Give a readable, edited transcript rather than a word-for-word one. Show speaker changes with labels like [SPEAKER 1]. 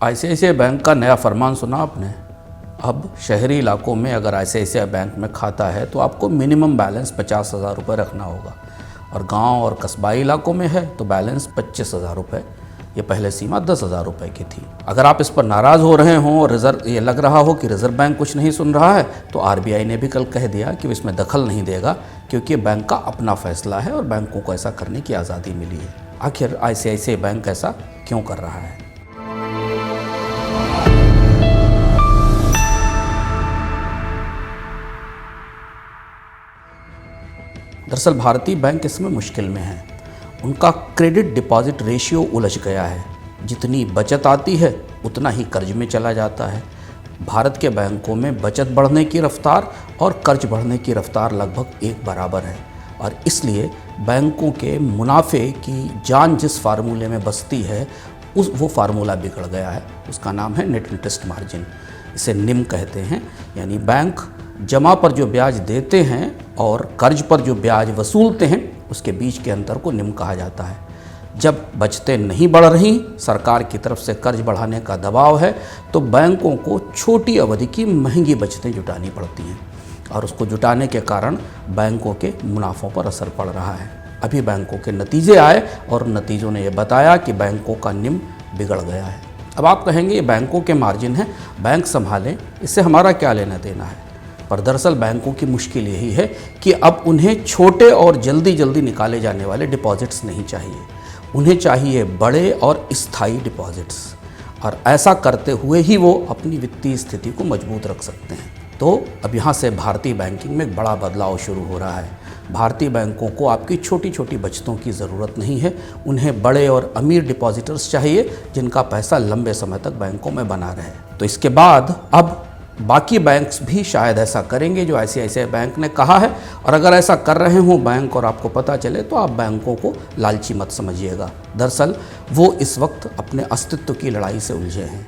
[SPEAKER 1] ICICI bank का नया फरमान सुना आपने। अब शहरी इलाकों में अगर आईसीआईसीआई बैंक में खाता है तो आपको मिनिमम बैलेंस 50,000 रुपये रखना होगा, और गांव और कस्बाई इलाकों में है तो बैलेंस 25,000 रुपये। ये पहले सीमा 10,000 रुपये की थी। अगर आप इस पर नाराज़ हो रहे हों और ये लग रहा हो कि रिजर्व बैंक कुछ नहीं सुन रहा है, तो आरबीआई ने भी कल कह दिया कि इसमें दखल नहीं देगा, क्योंकि बैंक का अपना फैसला है और बैंकों को ऐसा करने की आज़ादी मिली है। आखिर आईसीआईसीआई बैंक ऐसा क्यों कर रहा है? दरअसल भारतीय बैंक इसमें मुश्किल में है। उनका क्रेडिट डिपॉजिट रेशियो उलझ गया है। जितनी बचत आती है उतना ही कर्ज में चला जाता है। भारत के बैंकों में बचत बढ़ने की रफ्तार और कर्ज बढ़ने की रफ्तार लगभग एक बराबर है, और इसलिए बैंकों के मुनाफे की जान जिस फार्मूले में बसती है वो फार्मूला बिगड़ गया है। उसका नाम है नेट इंटरेस्ट मार्जिन, इसे निम कहते हैं। यानी बैंक जमा पर जो ब्याज देते हैं और कर्ज पर जो ब्याज वसूलते हैं, उसके बीच के अंतर को निम कहा जाता है। जब बचतें नहीं बढ़ रही, सरकार की तरफ से कर्ज बढ़ाने का दबाव है, तो बैंकों को छोटी अवधि की महंगी बचतें जुटानी पड़ती हैं, और उसको जुटाने के कारण बैंकों के मुनाफों पर असर पड़ रहा है। अभी बैंकों के नतीजे आए और नतीजों ने ये बताया कि बैंकों का निम बिगड़ गया है। अब आप कहेंगे ये बैंकों के मार्जिन हैं, बैंक संभालें, इससे हमारा क्या लेना देना है। पर दरअसल बैंकों की मुश्किल यही है कि अब उन्हें छोटे और जल्दी जल्दी निकाले जाने वाले डिपॉजिट्स नहीं चाहिए। उन्हें चाहिए बड़े और स्थायी डिपॉजिट्स, और ऐसा करते हुए ही वो अपनी वित्तीय स्थिति को मजबूत रख सकते हैं। तो अब यहाँ से भारतीय बैंकिंग में एक बड़ा बदलाव शुरू हो रहा है। भारतीय बैंकों को आपकी छोटी छोटी बचतों की ज़रूरत नहीं है, उन्हें बड़े और अमीर डिपॉजिटर्स चाहिए जिनका पैसा लंबे समय तक बैंकों में बना रहे। तो इसके बाद अब बाकी बैंक्स भी शायद ऐसा करेंगे जो आईसीआईसीआई बैंक ने कहा है, और अगर ऐसा कर रहे हों बैंक और आपको पता चले तो आप बैंकों को लालची मत समझिएगा। दरअसल वो इस वक्त अपने अस्तित्व की लड़ाई से उलझे हैं।